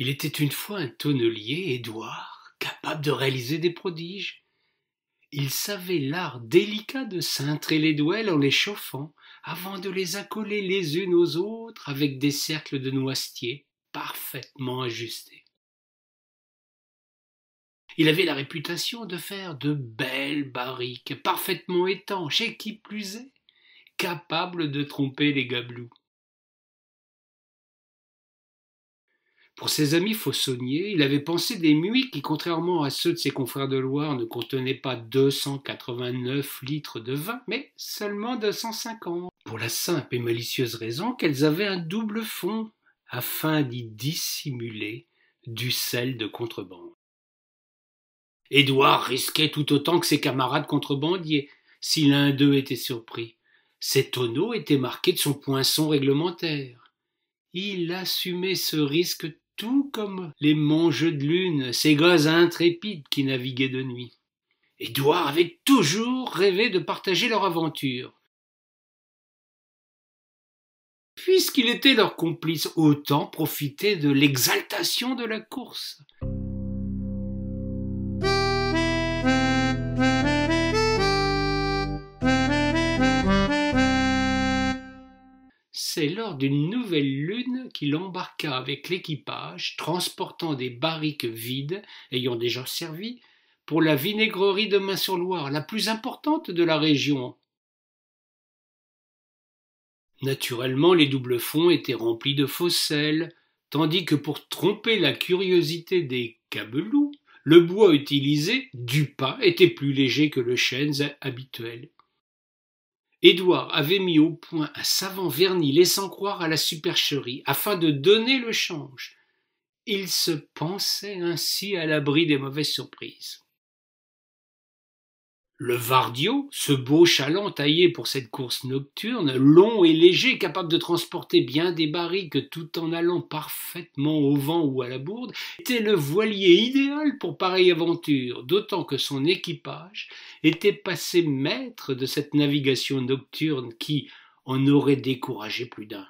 Il était une fois un tonnelier, Édouard, capable de réaliser des prodiges. Il savait l'art délicat de cintrer les douelles en les chauffant, avant de les accoler les unes aux autres avec des cercles de noisetier parfaitement ajustés. Il avait la réputation de faire de belles barriques, parfaitement étanches et qui plus est, capables de tromper les gabelous. Pour ses amis faussonniers, il avait pensé des muids qui, contrairement à ceux de ses confrères de Loire, ne contenaient pas 289 litres de vin, mais seulement 250, pour la simple et malicieuse raison qu'elles avaient un double fond, afin d'y dissimuler du sel de contrebande. Édouard risquait tout autant que ses camarades contrebandiers, si l'un d'eux était surpris. Ses tonneaux étaient marqués de son poinçon réglementaire. Il assumait ce risque tout comme les mangeux de lune, ces gars intrépides qui naviguaient de nuit. Édouard avait toujours rêvé de partager leur aventure. Puisqu'il était leur complice, autant profiter de l'exaltation de la course. C'est lors d'une nouvelle lune qu'il embarqua avec l'équipage, transportant des barriques vides, ayant déjà servi, pour la vinaigrerie de Main-sur-Loire, la plus importante de la région. Naturellement, les doubles fonds étaient remplis de faux sel, tandis que pour tromper la curiosité des gabelous, le bois utilisé, du pin, était plus léger que le chêne habituel. Édouard avait mis au point un savant vernis laissant croire à la supercherie, afin de donner le change. Il se pensait ainsi à l'abri des mauvaises surprises. Le Vardio, ce beau chaland taillé pour cette course nocturne, long et léger, capable de transporter bien des barriques tout en allant parfaitement au vent ou à la bourde, était le voilier idéal pour pareille aventure, d'autant que son équipage était passé maître de cette navigation nocturne qui en aurait découragé plus d'un.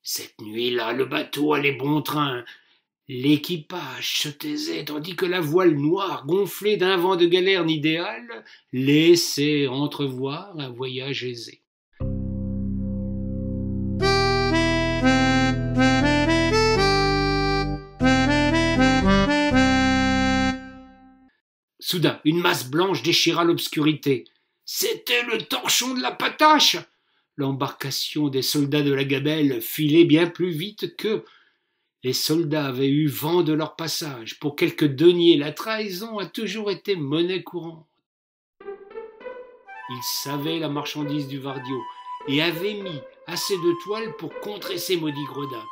Cette nuit-là, le bateau allait bon train. L'équipage se taisait tandis que la voile noire, gonflée d'un vent de galerne idéal, laissait entrevoir un voyage aisé. Soudain, une masse blanche déchira l'obscurité. C'était le torchon de la patache. L'embarcation des soldats de la Gabelle filait bien plus vite qu'eux. Les soldats avaient eu vent de leur passage. Pour quelques deniers, la trahison a toujours été monnaie courante. Ils savaient la marchandise du Vardio et avaient mis assez de toile pour contrer ces maudits gredins.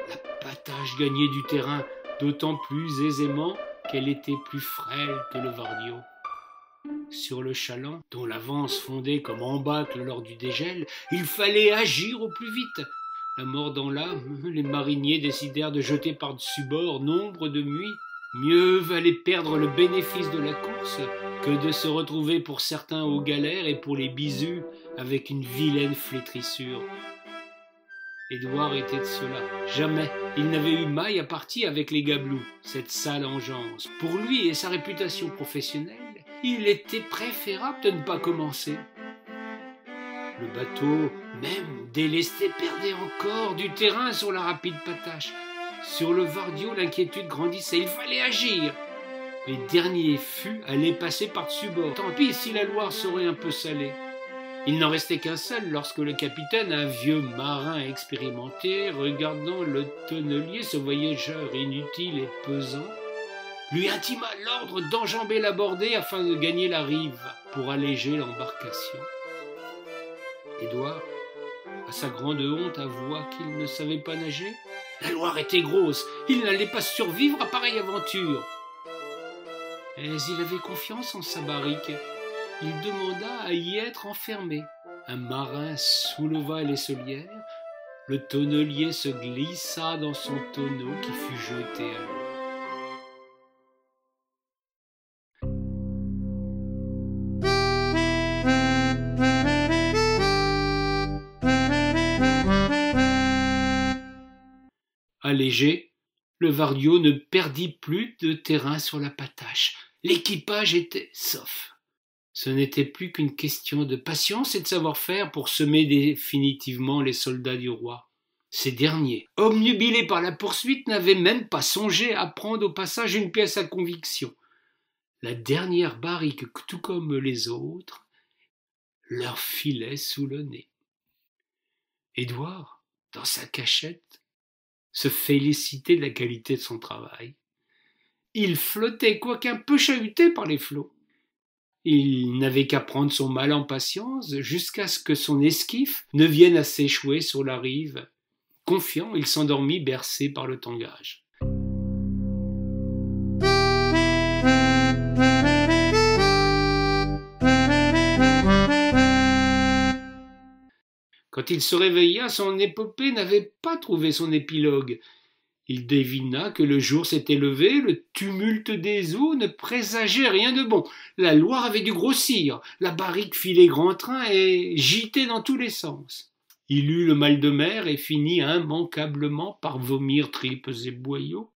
La patache gagnait du terrain, d'autant plus aisément qu'elle était plus frêle que le Vardio. Sur le chaland, dont l'avance fondait comme embâcle lors du dégel, il fallait agir au plus vite. La mort dans l'âme, les mariniers décidèrent de jeter par-dessus bord nombre de muids. Mieux valait perdre le bénéfice de la course que de se retrouver pour certains aux galères et pour les bisous avec une vilaine flétrissure. Édouard était de cela. Jamais il n'avait eu maille à partie avec les gabelous, cette sale engeance. Pour lui et sa réputation professionnelle, il était préférable de ne pas commencer. Le bateau, même délesté, perdait encore du terrain sur la rapide patache. Sur le Vardio, l'inquiétude grandissait. Il fallait agir. Les derniers fûts allaient passer par-dessus bord. Tant pis si la Loire serait un peu salée. Il n'en restait qu'un seul lorsque le capitaine, un vieux marin expérimenté, regardant le tonnelier, ce voyageur inutile et pesant, lui intima l'ordre d'enjamber la bordée afin de gagner la rive pour alléger l'embarcation. Édouard, à sa grande honte, avoua qu'il ne savait pas nager. La Loire était grosse, il n'allait pas survivre à pareille aventure. Mais il avait confiance en sa barrique. Il demanda à y être enfermé. Un marin souleva les solières. Le tonnelier se glissa dans son tonneau qui fut jeté à l'eau. Allégé, le Vardio ne perdit plus de terrain sur la patache. L'équipage était sauf. Ce n'était plus qu'une question de patience et de savoir-faire pour semer définitivement les soldats du roi. Ces derniers, obnubilés par la poursuite, n'avaient même pas songé à prendre au passage une pièce à conviction. La dernière barrique, tout comme les autres, leur filait sous le nez. Édouard, dans sa cachette, se félicitait de la qualité de son travail. Il flottait, quoiqu'un peu chahuté par les flots. Il n'avait qu'à prendre son mal en patience jusqu'à ce que son esquif ne vienne à s'échouer sur la rive. Confiant, il s'endormit bercé par le tangage. Quand il se réveilla, son épopée n'avait pas trouvé son épilogue. Il devina que le jour s'était levé, le tumulte des eaux ne présageait rien de bon. La Loire avait dû grossir, la barrique filait grand train et gitait dans tous les sens. Il eut le mal de mer et finit immanquablement par vomir tripes et boyaux.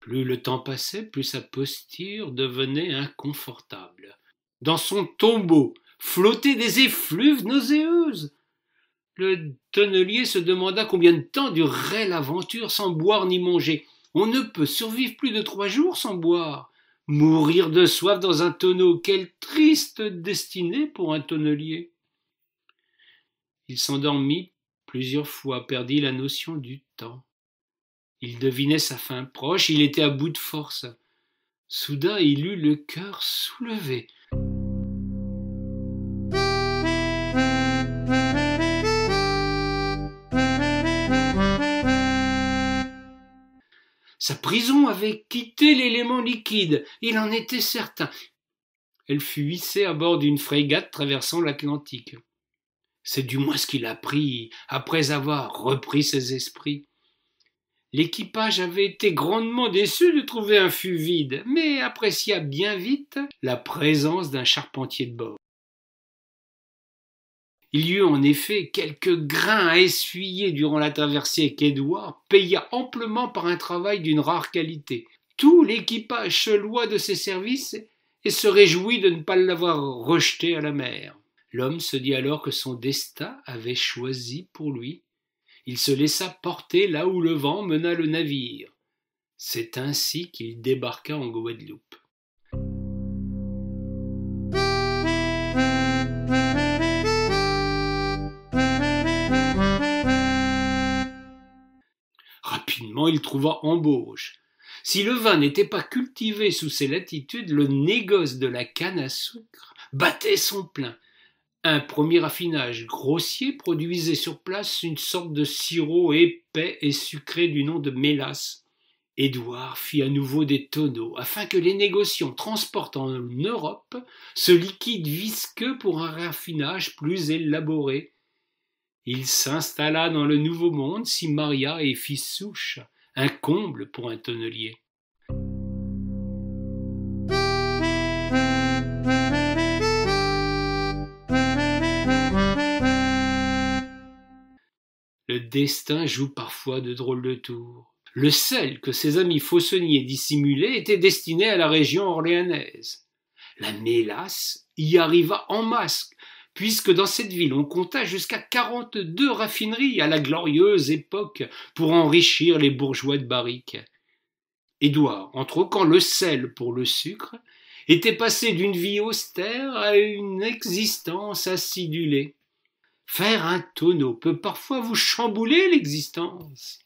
Plus le temps passait, plus sa posture devenait inconfortable. Dans son tombeau flottaient des effluves nauséeuses. Le tonnelier se demanda combien de temps durerait l'aventure sans boire ni manger. On ne peut survivre plus de 3 jours sans boire. Mourir de soif dans un tonneau, quelle triste destinée pour un tonnelier. Il s'endormit plusieurs fois, perdit la notion du temps. Il devinait sa fin proche, il était à bout de force. Soudain, il eut le cœur soulevé. Sa prison avait quitté l'élément liquide, il en était certain. Elle fut hissée à bord d'une frégate traversant l'Atlantique. C'est du moins ce qu'il apprit après avoir repris ses esprits. L'équipage avait été grandement déçu de trouver un fût vide, mais apprécia bien vite la présence d'un charpentier de bord. Il y eut en effet quelques grains à essuyer durant la traversée qu'Édouard paya amplement par un travail d'une rare qualité. Tout l'équipage se loua de ses services et se réjouit de ne pas l'avoir rejeté à la mer. L'homme se dit alors que son destin avait choisi pour lui. Il se laissa porter là où le vent mena le navire. C'est ainsi qu'il débarqua en Guadeloupe. Rapidement, il trouva embauche. Si le vin n'était pas cultivé sous ces latitudes, le négoce de la canne à sucre battait son plein. Un premier affinage grossier produisait sur place une sorte de sirop épais et sucré du nom de mélasse. Édouard fit à nouveau des tonneaux afin que les négociants transportent en Europe ce liquide visqueux pour un raffinage plus élaboré. Il s'installa dans le Nouveau Monde, s'y maria et fit souche, un comble pour un tonnelier. Le destin joue parfois de drôles de tours. Le sel que ses amis faussonniers dissimulaient était destiné à la région orléanaise. La mélasse y arriva en masse, puisque dans cette ville on compta jusqu'à 42 raffineries à la glorieuse époque pour enrichir les bourgeois de barrique. Édouard, en troquant le sel pour le sucre, était passé d'une vie austère à une existence acidulée. Faire un tonneau peut parfois vous chambouler l'existence.